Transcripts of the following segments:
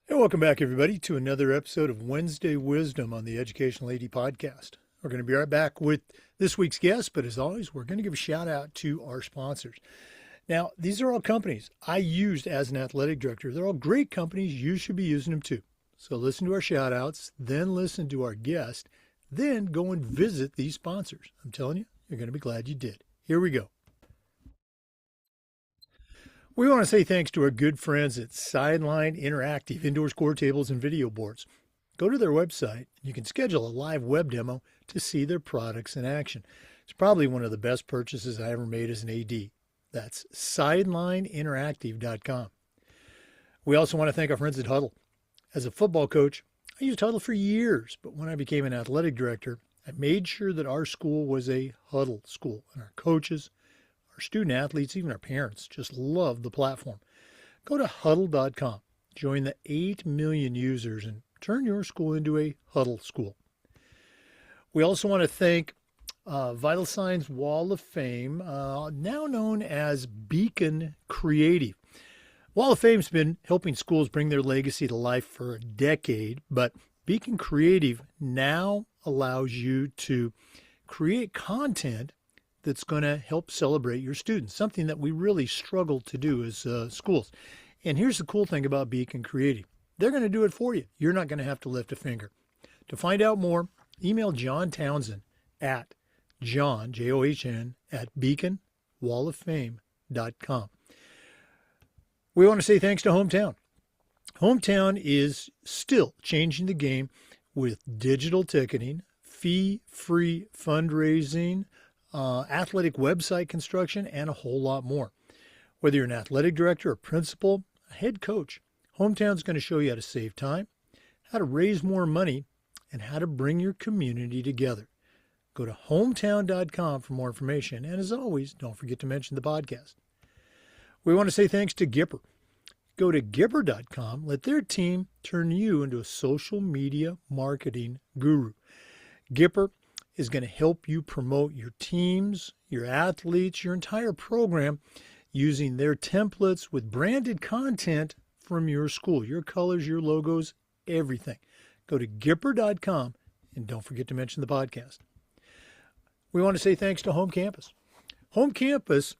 Hey, welcome back, everybody, to another episode of Wednesday Wisdom on the Educational AD Podcast. We're going to be right back with this week's guest, but as always, we're going to give a shout out to our sponsors. Now, these are all companies I used as an athletic director. They're all great companies. You should be using them too. So listen to our shout outs, then listen to our guest, then go and visit these sponsors. I'm telling you, you're going to be glad you did. Here we go. We want to say thanks to our good friends at Sideline Interactive Indoor Score Tables and Video Boards. Go to their website. You can schedule a live web demo to see their products in action. It's probably one of the best purchases I ever made as an AD. That's sidelineinteractive.com. We also want to thank our friends at Huddle. As a football coach, I used Huddle for years, but when I became an athletic director, I made sure that our school was a Huddle school, and our coaches, our student athletes, even our parents just love the platform. Go to huddle.com, join the 8 million users, and turn your school into a Huddle school. We also want to thank Vital Signs Wall of Fame, now known as Beacon Creative. Wall of Fame's been helping schools bring their legacy to life for a decade, but Beacon Creative now allows you to create content that's going to help celebrate your students, something that we really struggle to do as schools. And here's the cool thing about Beacon Creative. They're going to do it for you. You're not going to have to lift a finger. To find out more, email John Townsend at John, John, at beaconwalloffame.com. We want to say thanks to Hometown. Hometown is still changing the game with digital ticketing, fee-free fundraising, athletic website construction, and a whole lot more. Whether you're an athletic director, a principal, a head coach, Hometown's going to show you how to save time, how to raise more money, and how to bring your community together. Go to hometown.com for more information. And as always, don't forget to mention the podcast. We want to say thanks to Gipper. Go to Gipper.com. Let their team turn you into a social media marketing guru. Gipper is going to help you promote your teams, your athletes, your entire program using their templates with branded content from your school, your colors, your logos, everything. Go to Gipper.com and don't forget to mention the podcast. We want to say thanks to Home Campus. Home Campus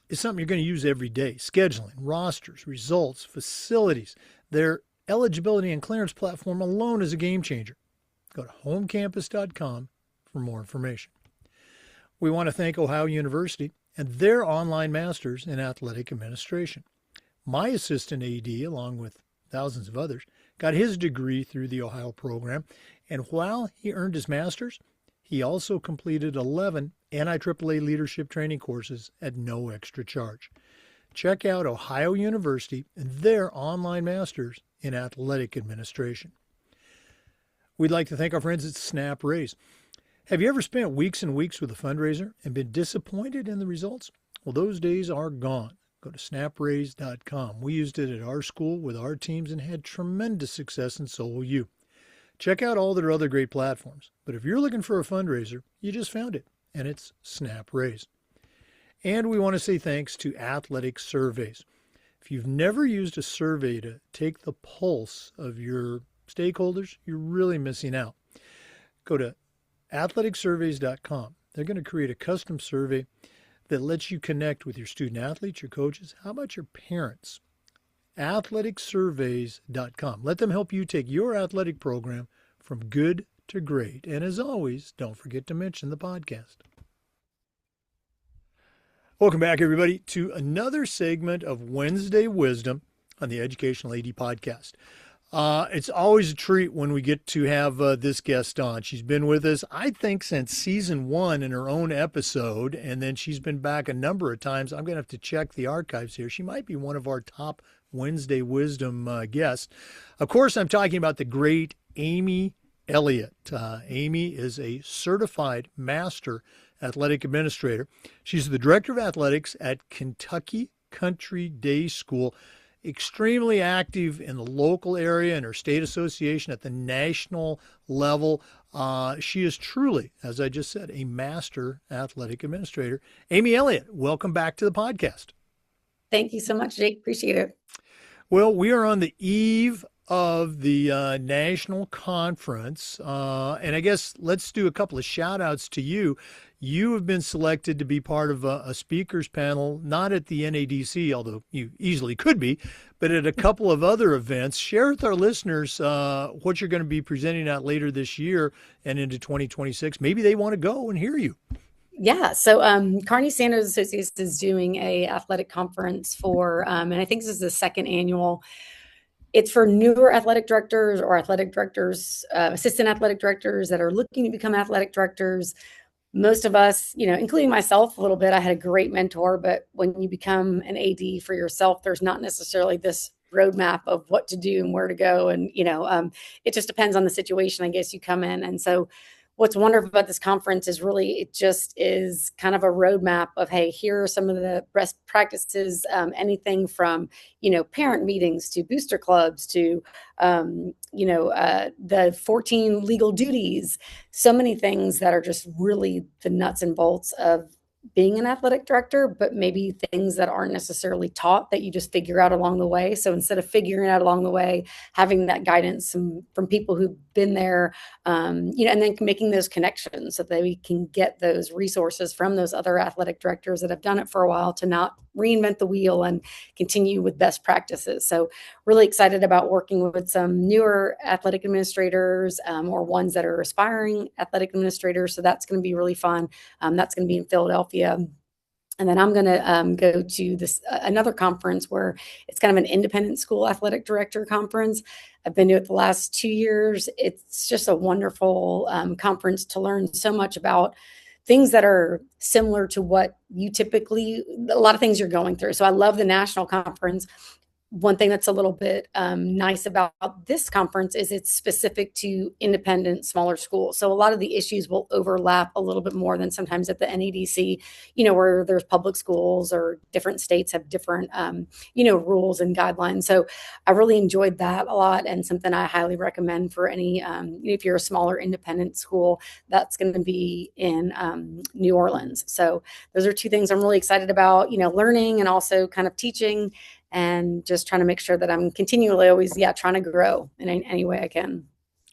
is something you're going to use every day. Scheduling, rosters, results, facilities. Their eligibility and clearance platform alone is a game changer. Go to homecampus.com for more information. We want to thank Ohio University and their online masters in athletic administration. My assistant AD, along with thousands of others, got his degree through the Ohio program, and while he earned his master's, he also completed 11 NIAAA leadership training courses at no extra charge. Check out Ohio University and their online masters in athletic administration. We'd like to thank our friends at Snap Raise. Have you ever spent weeks and weeks with a fundraiser and been disappointed in the results? Well, those days are gone. Go to snapraise.com. We used it at our school with our teams and had tremendous success, and so will you. Check out all their other great platforms. But if you're looking for a fundraiser, you just found it, and it's Snap Raise. And we want to say thanks to Athletic Surveys. If you've never used a survey to take the pulse of your stakeholders, you're really missing out. Go to athleticsurveys.com. They're going to create a custom survey that lets you connect with your student athletes, your coaches. How about your parents? athleticsurveys.com. Let them help you take your athletic program from good to great. And as always, don't forget to mention the podcast. Welcome back, everybody, to another segment of Wednesday Wisdom on the Educational AD Podcast. It's always a treat when we get to have this guest on. She's been with us, I think, since season 1 in her own episode, and then she's been back a number of times. I'm going to have to check the archives here. She might be one of our top Wednesday Wisdom guests. Of course, I'm talking about the great Amy Elliott. Amy is a certified master athletic administrator. She's the director of athletics at Kentucky Country Day School. Extremely active in the local area and her state association at the national level. She is truly, as I just said, a master athletic administrator. Amy Elliott, welcome back to the podcast. Thank you so much, Jake. Appreciate it. Well, we are on the eve of the national conference. And I guess let's do a couple of shout outs to you. You have been selected to be part of a speakers panel, not at the NADC, although you easily could be, but at a couple of other events. Share with our listeners what you're going to be presenting at later this year and into 2026. Maybe they want to go and hear you. Yeah, so Carney Sanders Associates is doing a athletic conference for, and I think this is the second annual. It's for newer athletic directors or athletic directors, assistant athletic directors that are looking to become athletic directors. Most of us, including myself a little bit, I had a great mentor, but when you become an AD for yourself, there's not necessarily this roadmap of what to do and where to go. And, it just depends on the situation, I guess, you come in. And so what's wonderful about this conference is really it just is kind of a roadmap of, hey, here are some of the best practices, anything from parent meetings to booster clubs to the 14 legal duties, so many things that are just really the nuts and bolts of being an athletic director, but maybe things that aren't necessarily taught that you just figure out along the way. So instead of figuring out along the way, having that guidance from people who've been there, and then making those connections so that we can get those resources from those other athletic directors that have done it for a while to not reinvent the wheel and continue with best practices. So really excited about working with some newer athletic administrators or ones that are aspiring athletic administrators. So that's going to be really fun. That's going to be in Philadelphia. And then I'm going to go to this another conference where it's kind of an independent school athletic director conference. I've been to it the last 2 years. It's just a wonderful conference to learn so much about things that are similar to what you typically, a lot of things you're going through. So I love the national conference. One thing that's a little bit nice about this conference is it's specific to independent, smaller schools. So a lot of the issues will overlap a little bit more than sometimes at the NEDC, where there's public schools or different states have different, rules and guidelines. So I really enjoyed that a lot and something I highly recommend for any, if you're a smaller independent school, that's going to be in New Orleans. So those are two things I'm really excited about, learning and also kind of teaching and just trying to make sure that I'm continually always, trying to grow in any way I can.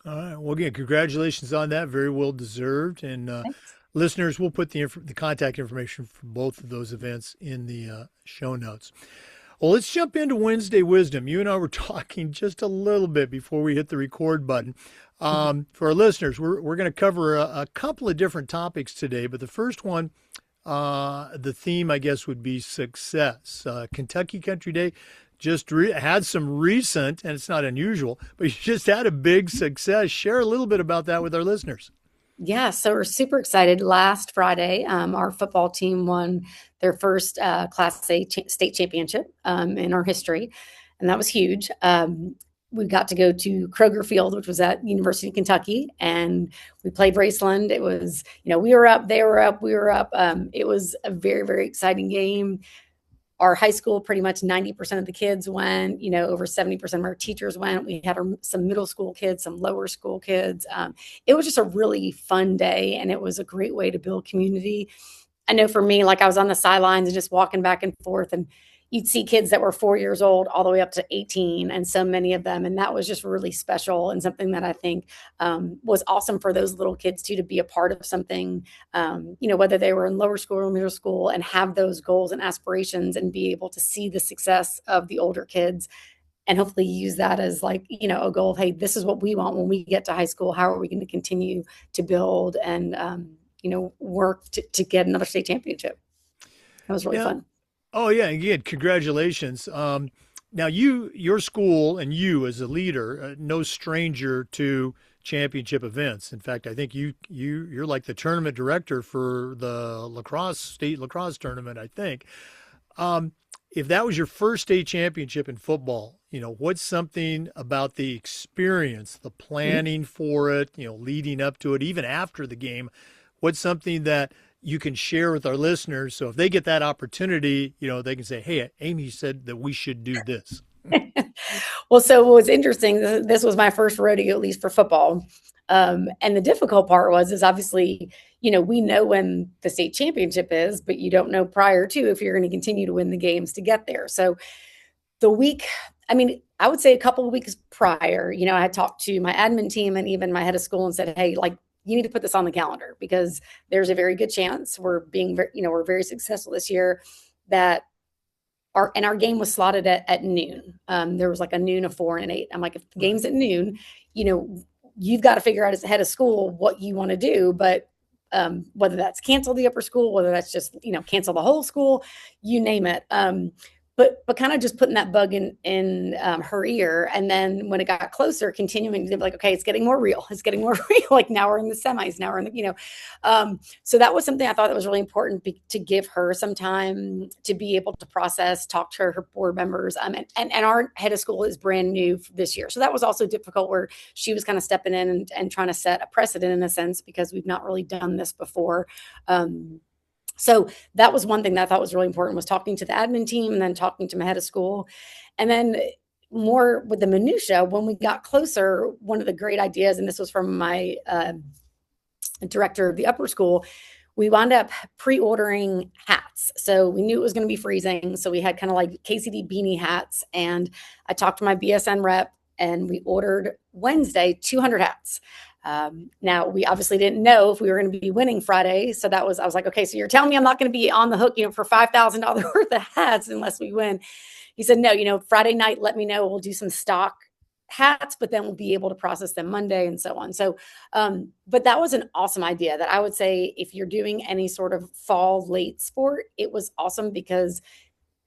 All right. Well, again, congratulations on that. Very well deserved. And Thanks. listeners, we'll put the contact information for both of those events in the show notes. Well, let's jump into Wednesday Wisdom. You and I were talking just a little bit before we hit the record button. For our listeners, we're going to cover a couple of different topics today, but the first one, the theme, I guess, would be success. Kentucky Country Day just had some recent, and it's not unusual, but you just had a big success. Share a little bit about that with our listeners. Yeah, so we're super excited. Last Friday, our football team won their first Class A state championship in our history, and that was huge. We got to go to Kroger Field, which was at University of Kentucky, and we played Raceland. It was, we were up, they were up, we were up. It was a very, very exciting game. Our high school, pretty much 90% of the kids went, over 70% of our teachers went. We had some middle school kids, some lower school kids. It was just a really fun day, and it was a great way to build community. I know for me, like I was on the sidelines and just walking back and forth, and you'd see kids that were 4 years old all the way up to 18, and so many of them. And that was just really special and something that I think was awesome for those little kids too, to be a part of something, whether they were in lower school or middle school, and have those goals and aspirations and be able to see the success of the older kids and hopefully use that as like, a goal of, hey, this is what we want when we get to high school. How are we going to continue to build and, work to get another state championship? It was really fun. Oh yeah, again, congratulations. Now your school and you as a leader, no stranger to championship events. In fact, I think you're like the tournament director for the state lacrosse tournament, I think. If that was your first state championship in football, what's something about the experience, the planning for it, leading up to it, even after the game, what's something that you can share with our listeners, so if they get that opportunity, they can say, hey, Amy said that we should do this. Well, so what was interesting, this was my first rodeo, at least for football. And the difficult part is obviously, we know when the state championship is, but you don't know prior to if you're going to continue to win the games to get there. So the week I mean, I would say a couple of weeks prior, I had talked to my admin team and even my head of school and said, hey, like, you need to put this on the calendar because there's a very good chance we're very successful this year that our game was slotted at noon. There was like a noon, a 4, and an 8. I'm like, if the Right. game's at noon, you've got to figure out as a head of school what you want to do. But whether that's cancel the upper school, whether that's just cancel the whole school, you name it. But kind of just putting that bug in her ear, and then when it got closer, continuing to be like, okay, it's getting more real. It's getting more real. Like now we're in the semis. Now we're in the. So that was something I thought that was really important to give her some time to be able to process, talk to her board members. And our head of school is brand new this year. So that was also difficult where she was kind of stepping in and trying to set a precedent in a sense because we've not really done this before. So that was one thing that I thought was really important was talking to the admin team and then talking to my head of school. And then more with the minutia, when we got closer, one of the great ideas, and this was from my director of the upper school, we wound up pre-ordering hats. So we knew it was going to be freezing. So we had kind of like KCD beanie hats. And I talked to my BSN rep and we ordered Wednesday 200 hats. Now we obviously didn't know if we were going to be winning Friday. So I was like, okay, so you're telling me I'm not going to be on the hook, for $5,000 worth of hats unless we win. He said, no, Friday night, let me know. We'll do some stock hats, but then we'll be able to process them Monday and so on. So, but that was an awesome idea that I would say if you're doing any sort of fall late sport, it was awesome because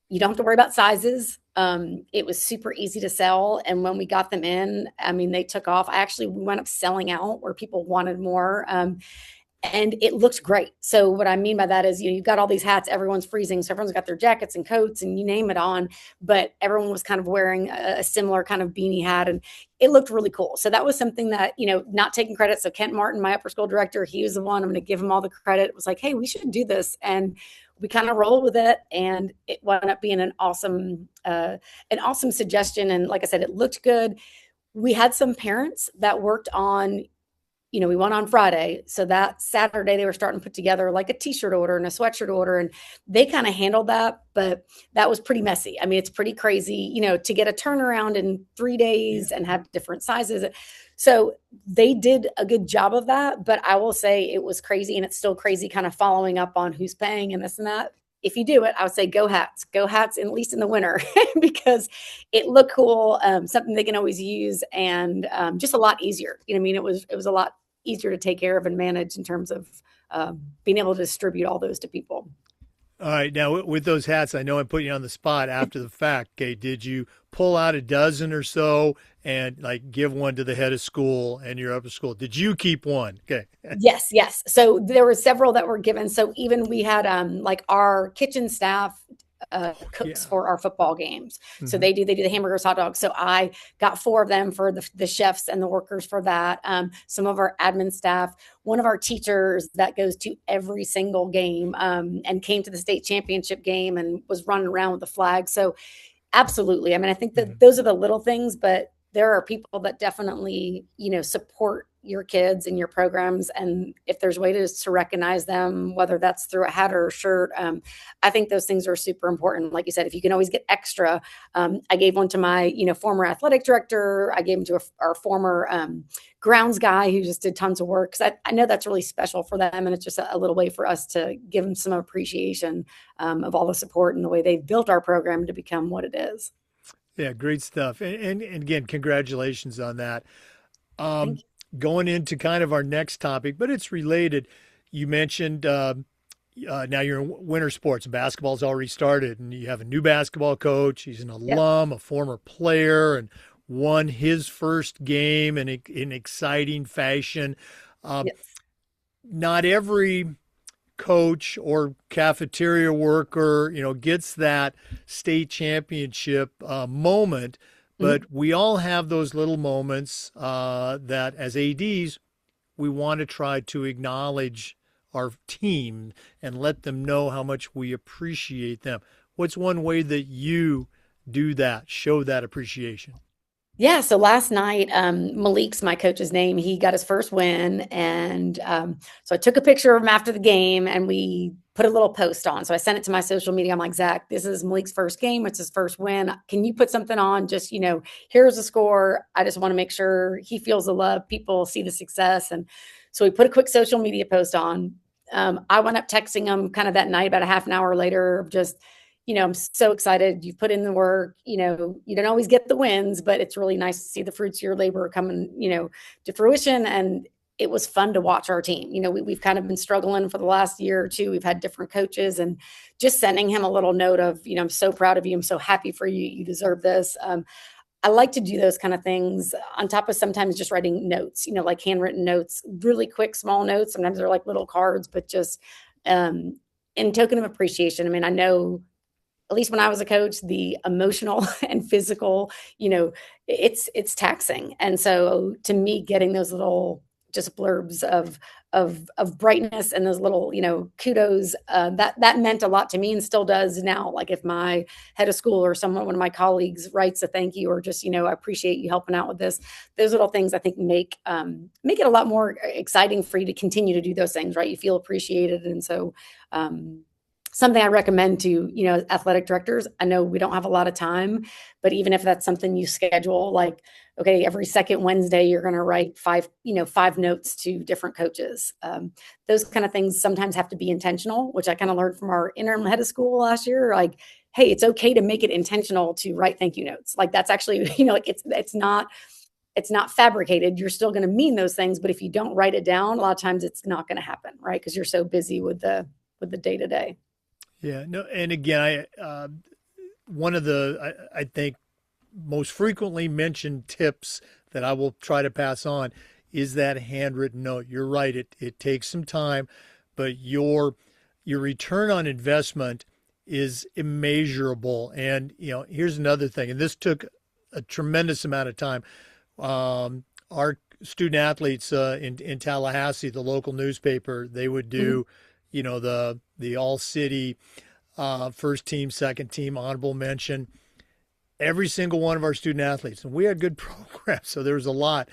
you don't have to worry about sizes. It was super easy to sell. And when we got them in, I mean, they took off. We went up selling out where people wanted more. And it looked great. So what I mean by that is, you've got all these hats, everyone's freezing. So everyone's got their jackets and coats and you name it on, but everyone was kind of wearing a similar kind of beanie hat and it looked really cool. So that was something that, not taking credit. So Kent Martin, my upper school director, he was the one, I'm going to give him all the credit. It was like, hey, we should do this. And we kind of rolled with it and it wound up being an awesome suggestion. And like I said, it looked good. We had some parents that worked on, we went on Friday. So that Saturday they were starting to put together like a t-shirt order and a sweatshirt order. And they kind of handled that, but that was pretty messy. I mean, it's pretty crazy, to get a turnaround in 3 days and have different sizes. So they did a good job of that, but I will say it was crazy and it's still crazy kind of following up on who's paying and this and that. If you do it, I would say go hats, at least in the winter, because it looked cool, something they can always use and just a lot easier. I mean, it was a lot easier to take care of and manage in terms of being able to distribute all those to people. All right. Now, with those hats, I know I'm putting you on the spot after the fact. Okay. Did you pull out a dozen or so and like give one to the head of school and your upper school? Did you keep one? Okay. Yes. So there were several that were given. So even we had like our kitchen staff cooks for our football games. So they do the hamburgers, hot dogs. So I got 4 of them for the chefs and the workers for that. Some of our admin staff, one of our teachers that goes to every single game and came to the state championship game and was running around with the flag. So absolutely. I mean, I think that those are the little things, but there are people that definitely, support your kids and your programs. And if there's ways to recognize them, whether that's through a hat or a shirt, I think those things are super important. Like you said, if you can always get extra, I gave one to my, former athletic director. I gave them to our former grounds guy who just did tons of work. Cause I know that's really special for them. And it's just a little way for us to give them some appreciation of all the support and the way they've built our program to become what it is. Yeah, great stuff. And again, congratulations on that. Thank you. Going into kind of our next topic, but it's related. You mentioned now you're in winter sports. Basketball's already started, and you have a new basketball coach. He's an Yep. alum, a former player, and won his first game in exciting fashion. Um, Yes. Not every coach or cafeteria worker, gets that state championship moment. Mhm. But we all have those little moments that, as ADs, we want to try to acknowledge our team and let them know how much we appreciate them. What's one way that you do that, show that appreciation? Yeah, so last night, Malik's my coach's name. He got his first win, and so I took a picture of him after the game, and we put a little post on. So I sent it to my social media. I'm like, Zach, this is Malik's first game. It's his first win. Can you put something on? Just, here's the score. I just want to make sure he feels the love. People see the success, and so we put a quick social media post on. I went up texting him kind of that night, about a half an hour later, just I'm so excited. You've put in the work. You don't always get the wins, but it's really nice to see the fruits of your labor coming, to fruition. And it was fun to watch our team. We've kind of been struggling for the last year or two. We've had different coaches, and just sending him a little note of, I'm so proud of you. I'm so happy for you. You deserve this. I like to do those kind of things on top of sometimes just writing notes, like handwritten notes, really quick, small notes. Sometimes they're like little cards, but just in token of appreciation. I mean, I know, at least when I was a coach, the emotional and physical, it's taxing. And so to me, getting those little just blurbs of brightness and those little, kudos, that meant a lot to me and still does now. Like if my head of school or one of my colleagues writes a thank you, or just, I appreciate you helping out with this, those little things I think make it a lot more exciting for you to continue to do those things, right? You feel appreciated. And so, something I recommend to, athletic directors. I know we don't have a lot of time, but even if that's something you schedule, like, okay, every second Wednesday, you're going to write five notes to different coaches. Those kind of things sometimes have to be intentional, which I kind of learned from our interim head of school last year. Like, hey, it's okay to make it intentional to write thank you notes. Like that's actually, like it's not fabricated. You're still going to mean those things, but if you don't write it down, a lot of times it's not going to happen, right? Because you're so busy with the day to day. Yeah, no, and again, one of the I think most frequently mentioned tips that I will try to pass on is that handwritten note. You're right; it takes some time, but your return on investment is immeasurable. And here's another thing, and this took a tremendous amount of time. Our student athletes in Tallahassee, the local newspaper, they would do. The all city first team, second team, honorable mention, every single one of our student athletes. And we had good programs, so there was a lot.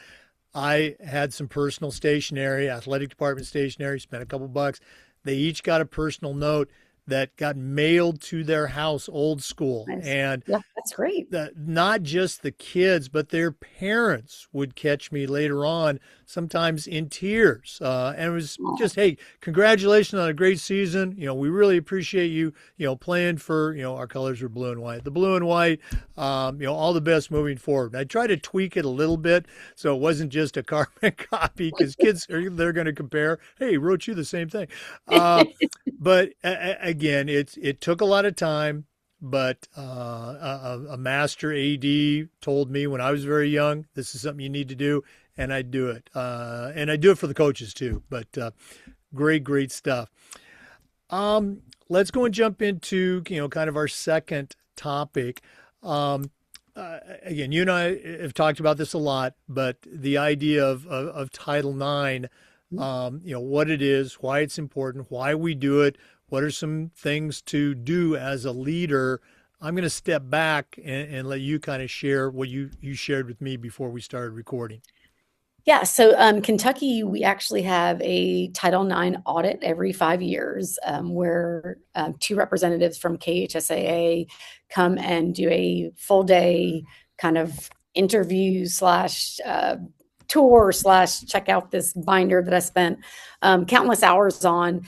I had some personal stationery, athletic department stationery, spent a couple bucks. They each got a personal note that got mailed to their house, old school. Nice. And yeah, that's great. Not just the kids, but their parents would catch me later on, sometimes in tears. And it was just, hey, congratulations on a great season. We really appreciate you, playing for, our colors are blue and white. The blue and white, all the best moving forward. And I tried to tweak it a little bit so it wasn't just a carbon copy, because kids, they're going to compare, hey, wrote you the same thing. But again, it took a lot of time. But a master AD told me when I was very young, this is something you need to do, and I do it. And I do it for the coaches too. But great stuff. Let's go and jump into kind of our second topic. Again, you and I have talked about this a lot, but the idea of Title IX, what it is, why it's important, why we do it. What are some things to do as a leader? I'm going to step back and let you kind of share what you shared with me before we started recording. Yeah, so Kentucky, we actually have a Title IX audit every 5 years, where two representatives from KHSAA come and do a full day kind of interview slash tour slash check out this binder that I spent countless hours on.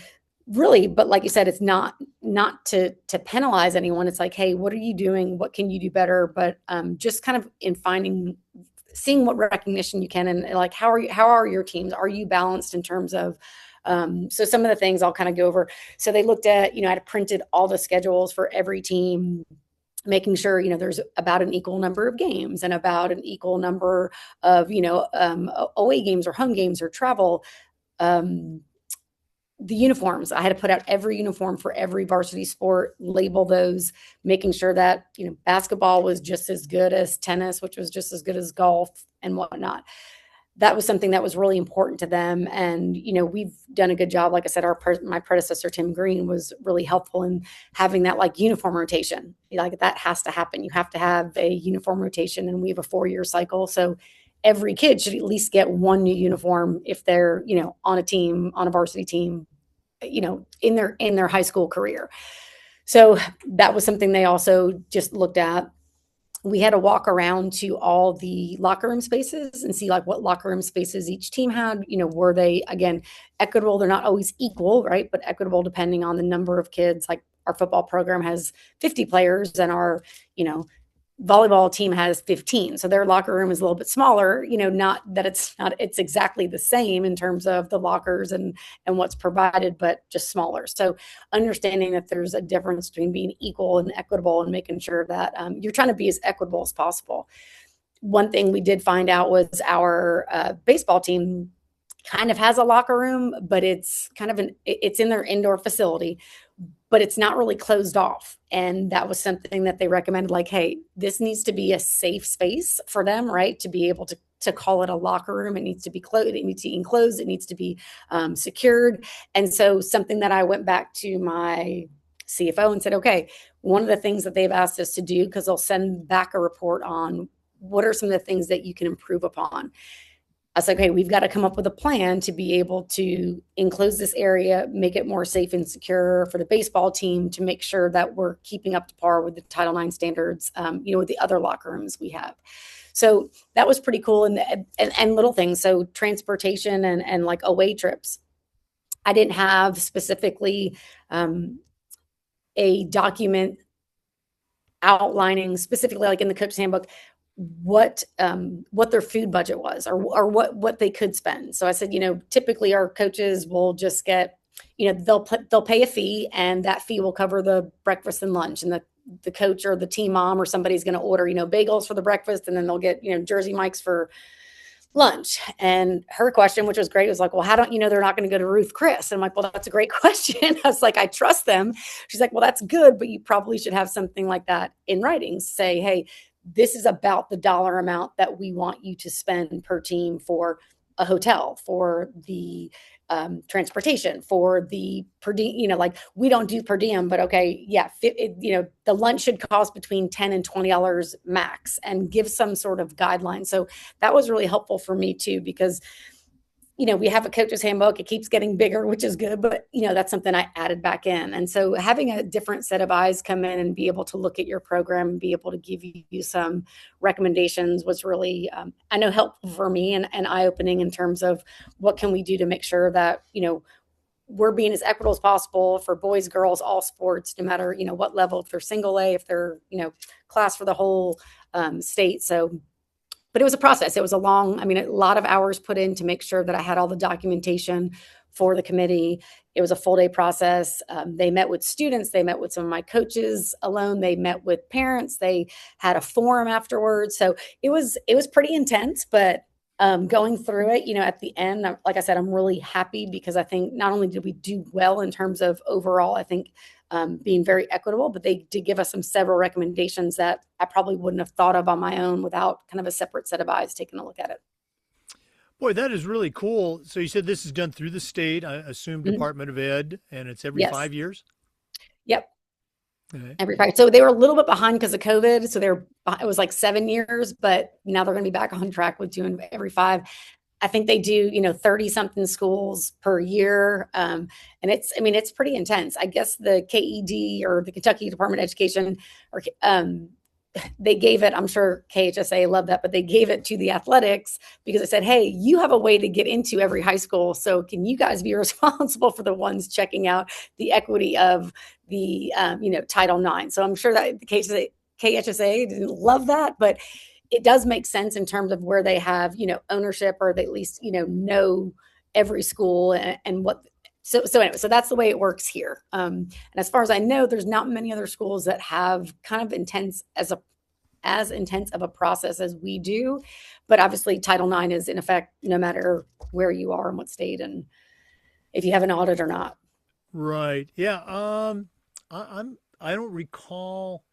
Really, but like you said, it's not to penalize anyone. It's like, hey, what are you doing? What can you do better? But just kind of seeing what recognition you can, and like how are your teams? Are you balanced in terms of so some of the things I'll kind of go over. So they looked at, I had printed all the schedules for every team, making sure, there's about an equal number of games and about an equal number of, away games or home games or travel. The uniforms, I had to put out every uniform for every varsity sport, label those, making sure that, basketball was just as good as tennis, which was just as good as golf and whatnot. that was something that was really important to them. And, we've done a good job. Like I said, my predecessor, Tim Green, was really helpful in having that like uniform rotation. Like that has to happen. You have to have a uniform rotation, and we have a 4-year cycle. So every kid should at least get one new uniform if they're, on a team, on a varsity team, in their high school career. So that was something they also just looked at. We had to walk around to all the locker room spaces and see like what locker room spaces each team had. Were they, again, equitable? They're not always equal, right? But equitable depending on the number of kids. Like our football program has 50 players, and our, volleyball team has 15. So their locker room is a little bit smaller, not that it's exactly the same in terms of the lockers and what's provided, but just smaller. So understanding that there's a difference between being equal and equitable, and making sure that you're trying to be as equitable as possible. One thing we did find out was our baseball team kind of has a locker room, but it's kind of it's in their indoor facility, but it's not really closed off. And that was something that they recommended, like, hey, this needs to be a safe space for them, right? To be able to call it a locker room. It needs to be closed. It needs to be enclosed. It needs to be secured. And so something that I went back to my CFO and said, okay, one of the things that they've asked us to do, because they'll send back a report on what are some of the things that you can improve upon. I was like, okay, we've got to come up with a plan to be able to enclose this area, make it more safe and secure for the baseball team, to make sure that we're keeping up to par with the Title IX standards, with the other locker rooms we have. So that was pretty cool. And little things. So transportation and like away trips. I didn't have specifically a document outlining specifically, like in the coach's handbook, what their food budget was, or what they could spend. So I said, typically our coaches will just get, they'll pay a fee, and that fee will cover the breakfast and lunch, and the coach or the team mom or somebody's going to order, bagels for the breakfast, and then they'll get, Jersey Mike's for lunch. And her question, which was great, was like, well, how don't you know they're not going to go to Ruth Chris? And I'm like, well, that's a great question. I was like, I trust them. She's like, well, that's good, but you probably should have something like that in writing. Say, hey, this is about the dollar amount that we want you to spend per team for a hotel, for the transportation, for the per diem. Like, we don't do per diem, but okay, yeah, the lunch should cost between $10 and $20 max, and give some sort of guideline. So that was really helpful for me too, because we have a coach's handbook. It keeps getting bigger, which is good, but that's something I added back in. And so having a different set of eyes come in and be able to look at your program and be able to give you some recommendations was really, I know, helpful for me, and eye-opening in terms of what can we do to make sure that, we're being as equitable as possible for boys, girls, all sports, no matter, what level, if they're single A, if they're, class for the whole state. So, but it was a process. It was a lot of hours put in to make sure that I had all the documentation for the committee. It was a full day process. They met with students. They met with some of my coaches alone. They met with parents. They had a forum afterwards. So it was pretty intense, but going through it, at the end, like I said, I'm really happy, because I think not only did we do well in terms of overall, I think being very equitable, but they did give us several recommendations that I probably wouldn't have thought of on my own without kind of a separate set of eyes taking a look at it. Boy, that is really cool. So you said this is done through the state, I assume Mhm. Department of Ed, and it's every Yes. 5 years? Yep. Okay. Every Friday. So they were a little bit behind because of COVID. So it was like 7 years, but now they're going to be back on track with doing every 5. I think they do, 30 something schools per year. And it's pretty intense. I guess the KED, or the Kentucky Department of Education, or they gave it, I'm sure KHSA loved that, but they gave it to the athletics, because I said, hey, you have a way to get into every high school. So can you guys be responsible for the ones checking out the equity of the, Title IX? So I'm sure that the KHSA didn't love that, but it does make sense in terms of where they have, ownership, or they at least, know every school and what. So anyway, so that's the way it works here. And as far as I know, there's not many other schools that have kind of as intense of a process as we do. But obviously Title IX is in effect no matter where you are and what state, and if you have an audit or not. Right. Yeah. I don't recall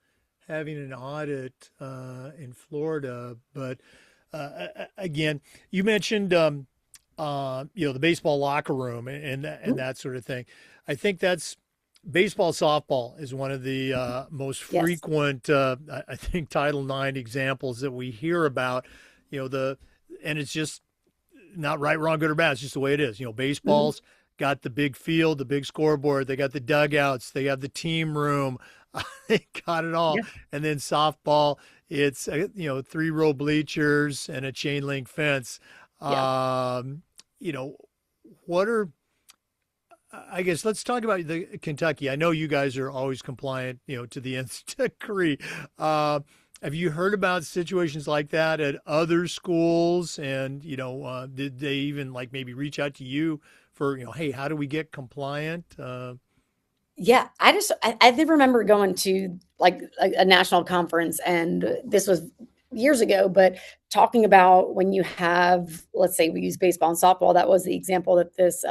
having an audit in Florida, but Again, you mentioned the baseball locker room and Mhm. that sort of thing. I think that's baseball softball is one of the most Yes. frequent I think Title IX examples that we hear about. And it's just not right, wrong, good or bad. It's just the way it is. Mhm. Baseball's got the big field, the big scoreboard. They got the dugouts. They have the team room. They got it all. Yeah. And then softball, it's 3-row bleachers and a chain link fence. Yeah. Um, you know, what are I guess let's talk about the Kentucky. I know you guys are always compliant, to the nth degree. Uh, have you heard about situations like that at other schools? And did they even like maybe reach out to you for hey, how do we get compliant? Yeah, I did remember going to like a national conference, and this was years ago, but talking about when you have, let's say we use baseball and softball, that was the example that this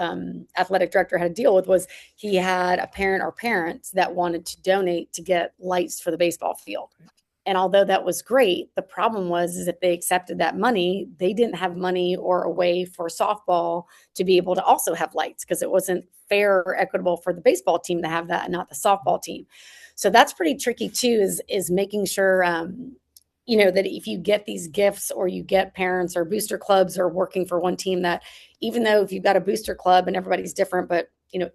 athletic director had to deal with. Was he had a parent or parents that wanted to donate to get lights for the baseball field. And although that was great, the problem was is if they accepted that money, they didn't have money or a way for softball to be able to also have lights because it wasn't fair or equitable for the baseball team to have that and not the softball team. So that's pretty tricky too, is making sure that if you get these gifts or you get parents or booster clubs or working for one team, that even though if you've got a booster club and everybody's different, but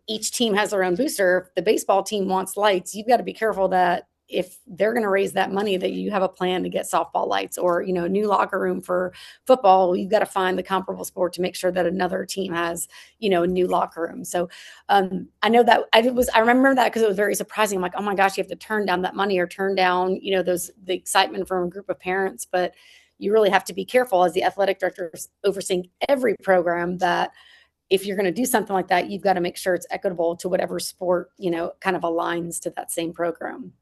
each team has their own booster, if the baseball team wants lights, you've got to be careful that if they're going to raise that money, that you have a plan to get softball lights or a new locker room for football. You've got to find the comparable sport to make sure that another team has a new locker room. So I know that I remember that because it was very surprising. I'm like, oh my gosh, you have to turn down that money or turn down the excitement from a group of parents. But you really have to be careful as the athletic director overseeing every program that if you're going to do something like that, you've got to make sure it's equitable to whatever sport kind of aligns to that same program.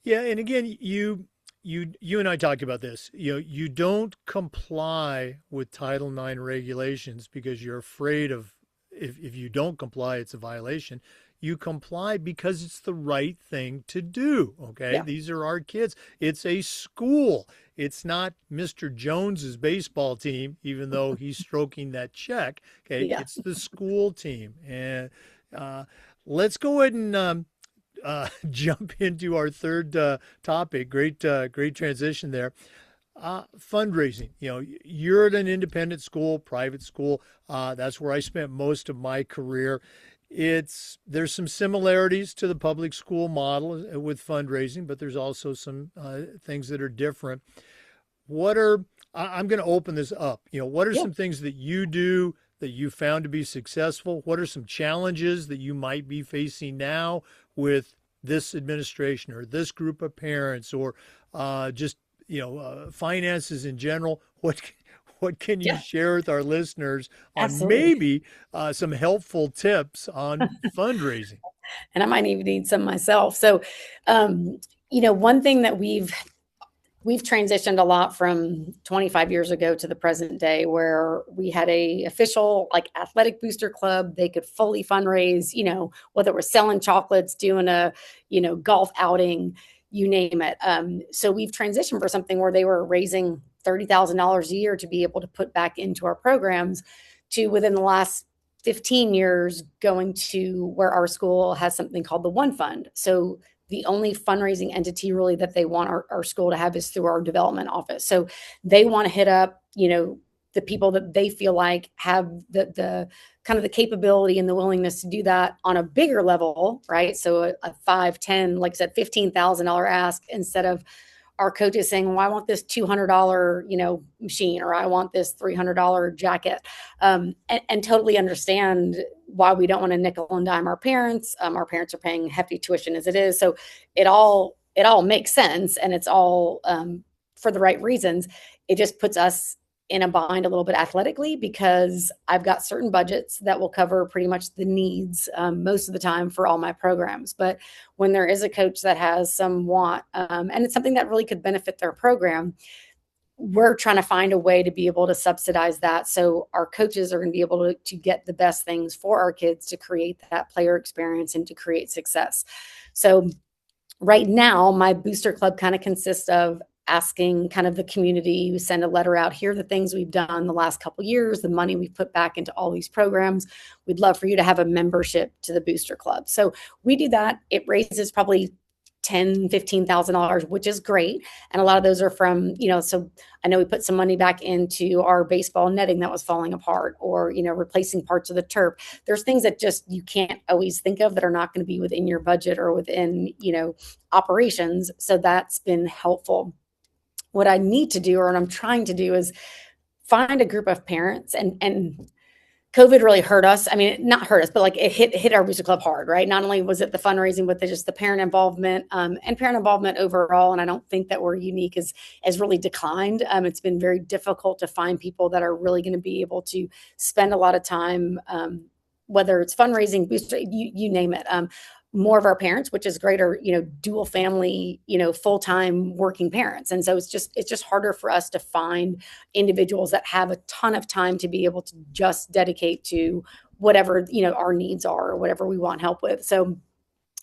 Yeah, and again, you and I talked about this. You don't comply with Title IX regulations because you're afraid of if you don't comply, it's a violation. You comply because it's the right thing to do. Okay, Yeah. these are our kids. It's a school. It's not Mr. Jones's baseball team, even though he's stroking that check. Okay, Yeah. it's the school team, and uh, let's go ahead and jump into our third topic. Great transition there. Fundraising. You're at an independent school, private school. That's where I spent most of my career. There's some similarities to the public school model with fundraising, but there's also some things that are different. I'm going to open this up. What are Yeah. some things that you do that you found to be successful? What are some challenges that you might be facing now with this administration or this group of parents or just finances in general? What can you Yeah. share with our listeners on Absolutely. maybe some helpful tips on fundraising? And I might even need some myself. So, one thing that we've transitioned a lot from 25 years ago to the present day where we had a official like athletic booster club. They could fully fundraise, whether it was selling chocolates, doing a golf outing, you name it. So we've transitioned for something where they were raising $30,000 a year to be able to put back into our programs, to within the last 15 years going to where our school has something called the One Fund. So the only fundraising entity really that they want our school to have is through our development office. So they want to hit up, the people that they feel like have the kind of the capability and the willingness to do that on a bigger level, right? So a 5, 10, like I said, $15,000 ask instead of our coaches saying, well, I want this $200, machine, or I want this $300 jacket, and totally understand why we don't want to nickel and dime our parents. Our parents are paying hefty tuition as it is. So it all makes sense, and it's all for the right reasons. It just puts us in a bind a little bit athletically because I've got certain budgets that will cover pretty much the needs most of the time for all my programs. But when there is a coach that has some want, and it's something that really could benefit their program, we're trying to find a way to be able to subsidize that so our coaches are going to be able to get the best things for our kids to create that player experience and to create success. So right now, my booster club kind of consists of asking kind of the community, we send a letter out, here are the things we've done the last couple of years, the money we've put back into all these programs. We'd love for you to have a membership to the Booster Club. So we do that. It raises probably $10,000, $15,000, which is great. And a lot of those are from, so I know we put some money back into our baseball netting that was falling apart, or, replacing parts of the turf. There's things that just you can't always think of that are not going to be within your budget or within, operations. So that's been helpful. What I need to do, or what I'm trying to do, is find a group of parents, and COVID really hurt us. I mean, not hurt us, but like it hit our Booster Club hard, right? Not only was it the fundraising, but just the parent involvement, and parent involvement overall. And I don't think that we're unique has really declined. It's been very difficult to find people that are really going to be able to spend a lot of time, whether it's fundraising, booster, you name it. More of our parents, which is great, are, dual family, full-time working parents. And so it's just harder for us to find individuals that have a ton of time to be able to just dedicate to whatever, our needs are, or whatever we want help with. So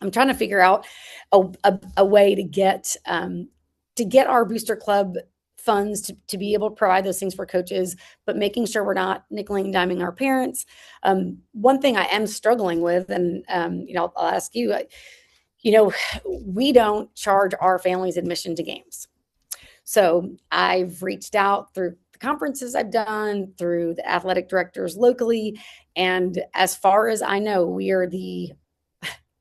I'm trying to figure out a way to get our Booster Club funds to be able to provide those things for coaches, but making sure we're not nickel and diming our parents. One thing I am struggling with, and I'll ask you, we don't charge our families admission to games. So I've reached out through the conferences I've done, through the athletic directors locally, and as far as I know, we are the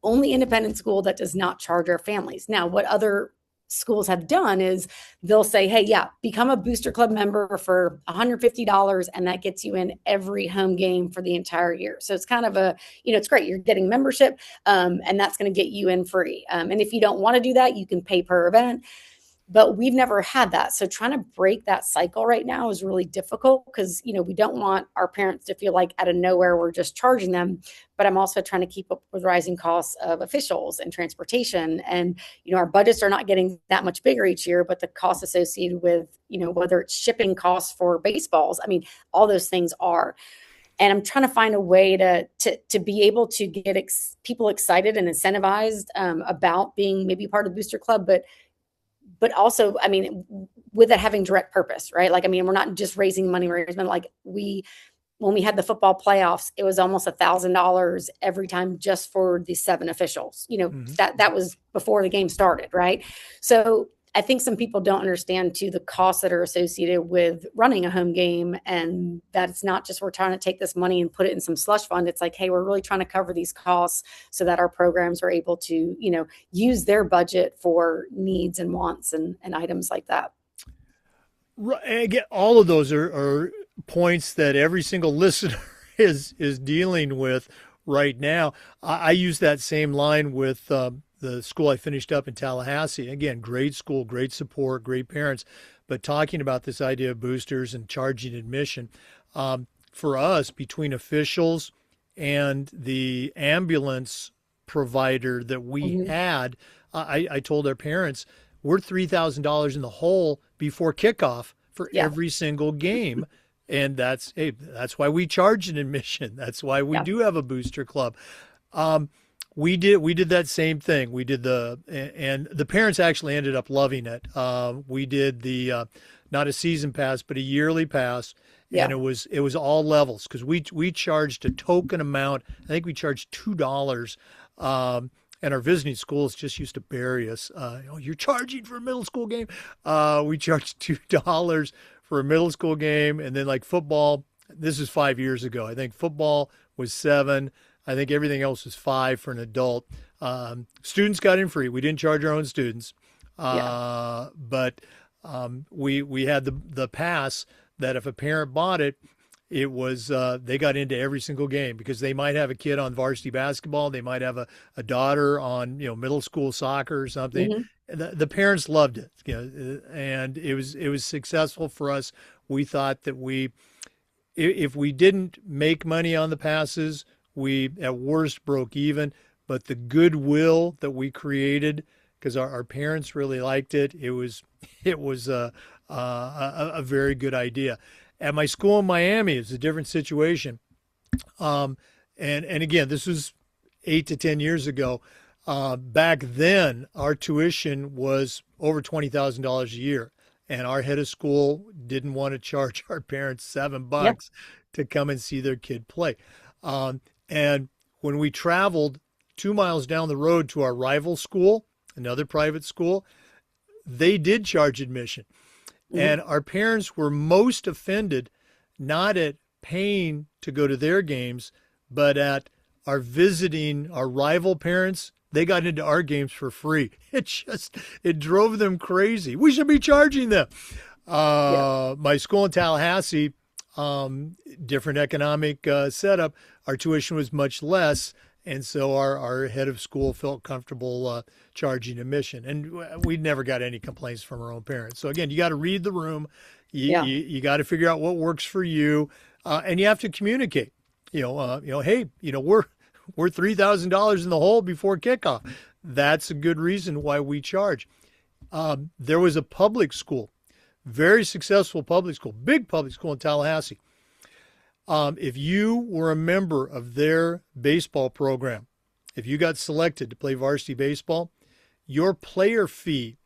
only independent school that does not charge our families. Now, what other schools have done is they'll say, hey, yeah, become a Booster Club member for $150, and that gets you in every home game for the entire year. So it's kind of it's great. You're getting membership, and that's going to get you in free. And if you don't want to do that, you can pay per event. But we've never had that. So trying to break that cycle right now is really difficult, because, we don't want our parents to feel like out of nowhere we're just charging them. But I'm also trying to keep up with rising costs of officials and transportation. And, our budgets are not getting that much bigger each year, but the costs associated with, whether it's shipping costs for baseballs, I mean, all those things are. And I'm trying to find a way to be able to get people excited and incentivized about being maybe part of the Booster Club, but also, I mean, with it having direct purpose, right? Like, I mean, we're not just raising money, like when we had the football playoffs, it was almost $1,000 every time just for the 7 officials, that was before the game started. Right. So I think some people don't understand too the costs that are associated with running a home game, and that it's not just we're trying to take this money and put it in some slush fund. It's like, hey, we're really trying to cover these costs so that our programs are able to, use their budget for needs and wants and items like that. Right. Again, all of those are points that every single listener is dealing with right now. I use that same line with the school I finished up in Tallahassee. Again, great school, great support, great parents, but talking about this idea of boosters and charging admission. For us, between officials and the ambulance provider that we had, I told our parents, we're $3,000 in the hole before kickoff for every single game. And that's why we charge an admission. That's why we do have a Booster Club. We did that same thing. And the parents actually ended up loving it. We did the not a season pass, but a yearly pass, and it was all levels, because we charged a token amount. I think we charged $2. And our visiting schools just used to bury us. You're charging for a middle school game. We charged $2 for a middle school game, and then like football. This is 5 years ago. I think football was $7. I think everything else was $5 for an adult. Students got in free. We didn't charge our own students, but we had the pass that if a parent bought it, it was they got into every single game, because they might have a kid on varsity basketball, they might have a daughter on middle school soccer or something. The parents loved it, and it was successful for us. We thought that if we didn't make money on the passes, we at worst broke even. But the goodwill that we created, because our parents really liked it, it was a very good idea. At my school in Miami, it's a different situation. And again, this was 8 to 10 years ago. Back then, our tuition was over $20,000 a year. and our head of school didn't want to charge our parents Yeah. $7 to come and see their kid play. And when we traveled 2 miles down the road to our rival school, another private school, they did charge admission. Mhm. And our parents were most offended not at paying to go to their games, but at our visiting our rival parents. They got into our games for free. It drove them crazy. We should be charging them. Yeah. My school in Tallahassee, different economic setup, our tuition was much less. And so our head of school felt comfortable charging admission. And we never got any complaints from our own parents. So again, you got to read the room. Yeah. You got to figure out what works for you. And you have to communicate. Hey, we're $3,000 in the hole before kickoff. That's a good reason why we charge. There was a public school, very successful public school, big public school in Tallahassee. If you were a member of their baseball program, if you got selected to play varsity baseball, your player fee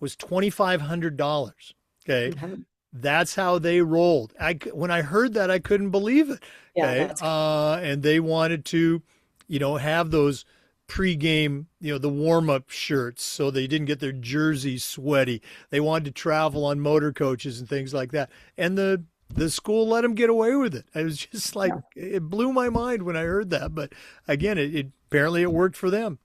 was $2,500. Okay. Mhm. That's how they rolled. When I heard that, I couldn't believe it. Yeah, Okay. that's And they wanted to, have those pregame, the warm-up shirts so they didn't get their jerseys sweaty. They wanted to travel on motor coaches and things like that. And the school let them get away with it. I was just like, yeah. it blew my mind when I heard that. But again, it apparently it worked for them.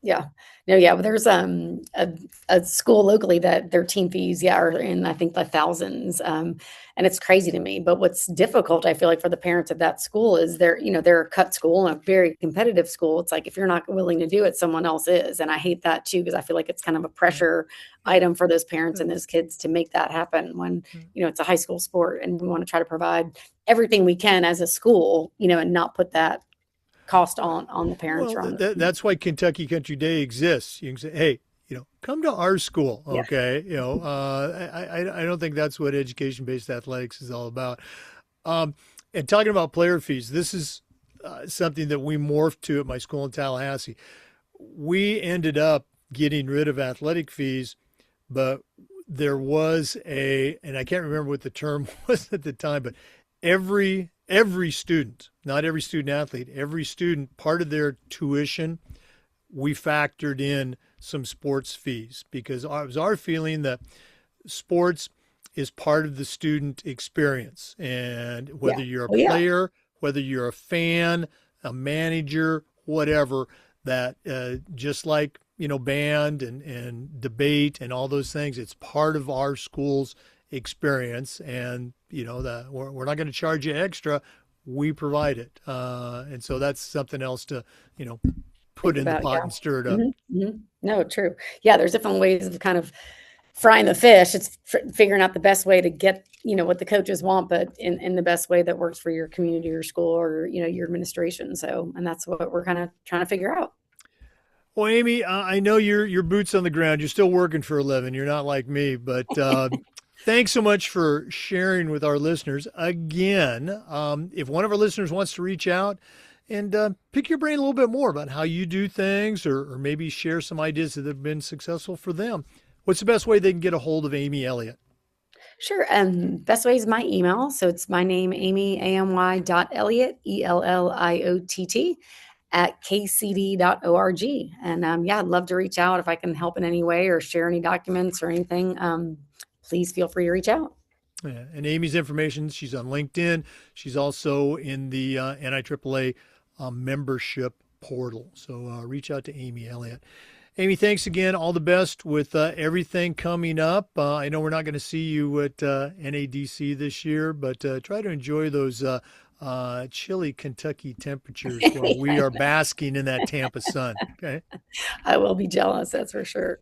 Yeah. No, yeah. Well, there's a school locally that their team fees, yeah, are in I think the thousands. And it's crazy to me. But what's difficult, I feel like, for the parents of that school is they're a cut school and a very competitive school. It's like if you're not willing to do it, someone else is. And I hate that too, because I feel like it's kind of a pressure item for those parents and those kids to make that happen when, it's a high school sport and we want to try to provide everything we can as a school, and not put that cost on the parents Well, or on the that's why Kentucky Country Day exists. You can say, hey, come to our school, yeah. okay? I don't think that's what education-based athletics is all about. And talking about player fees, this is something that we morphed to at my school in Tallahassee. We ended up getting rid of athletic fees, but there was and I can't remember what the term was at the time, but every student, not every student athlete, every student, part of their tuition, we factored in some sports fees because it was our feeling that sports is part of the student experience. And Yeah. whether you're a Oh, yeah. player, whether you're a fan, a manager, whatever, that just like, band and debate and all those things, it's part of our school's experience. And, we're not going to charge you extra. We provide it. And so that's something else to, put Think in the about, pot yeah. and stir it up. Mhm, mhm. No, true. Yeah, there's different ways of kind of frying the fish. It's figuring out the best way to get, what the coaches want, but in the best way that works for your community or school or, your administration. So, and that's what we're kind of trying to figure out. Well, Amy, I know you're boots on the ground. You're still working for a living. You're not like me, but thanks so much for sharing with our listeners. Again, if one of our listeners wants to reach out and pick your brain a little bit more about how you do things, or maybe share some ideas that have been successful for them, what's the best way they can get a hold of Amy Elliott? Sure. Best way is my email. So it's my name, Amy, Amy.Elliott, Elliott, at kcd.org. And yeah, I'd love to reach out if I can help in any way or share any documents or anything. Please feel free to reach out. Yeah, and Amy's information, she's on LinkedIn. She's also in the NIAAA membership portal. So reach out to Amy Elliott. Amy, thanks again. All the best with everything coming up. I know we're not going to see you at NADC this year, but try to enjoy those chilly Kentucky temperatures while we are basking in that Tampa sun. Okay. I will be jealous, that's for sure.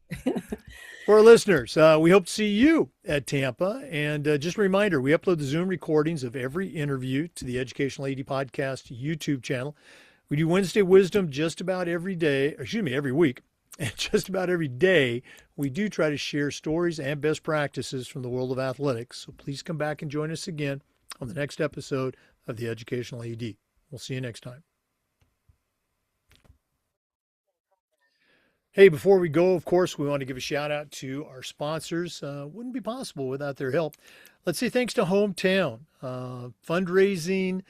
For our listeners, we hope to see you at Tampa. And just a reminder, we upload the Zoom recordings of every interview to the Educational AD Podcast YouTube channel. We do Wednesday Wisdom just about every day, every week. And just about every day, we do try to share stories and best practices from the world of athletics. So please come back and join us again on the next episode of the Educational AD. We'll see you next time. Hey, before we go, of course, we want to give a shout out to our sponsors. Wouldn't be possible without their help. Let's say thanks to Hometown, fundraising,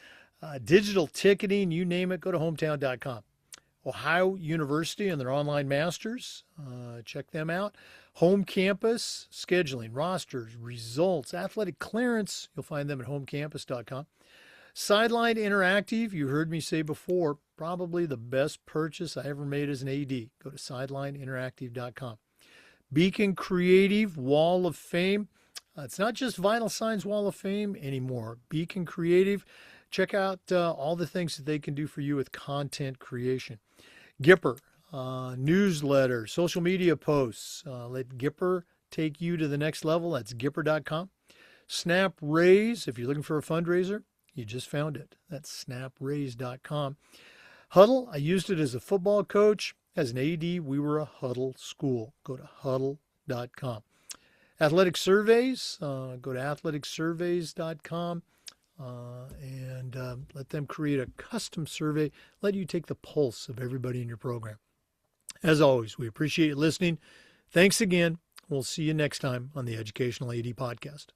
digital ticketing, you name it, go to hometown.com. Ohio University and their online masters, check them out. Home campus, scheduling, rosters, results, athletic clearance, you'll find them at homecampus.com. Sideline Interactive, you heard me say before, probably the best purchase I ever made as an AD. Go to sidelineinteractive.com. Beacon Creative Wall of Fame. It's not just Vital Signs Wall of Fame anymore. Beacon Creative, check out all the things that they can do for you with content creation. Gipper, newsletter, social media posts. Let Gipper take you to the next level. That's Gipper.com. Snap Raise, if you're looking for a fundraiser, you just found it. That's snapraise.com. Huddle, I used it as a football coach. As an AD, we were a Huddle school. Go to huddle.com. Athletic surveys, go to athleticsurveys.com and let them create a custom survey, let you take the pulse of everybody in your program. As always, we appreciate you listening. Thanks again. We'll see you next time on the Educational AD Podcast.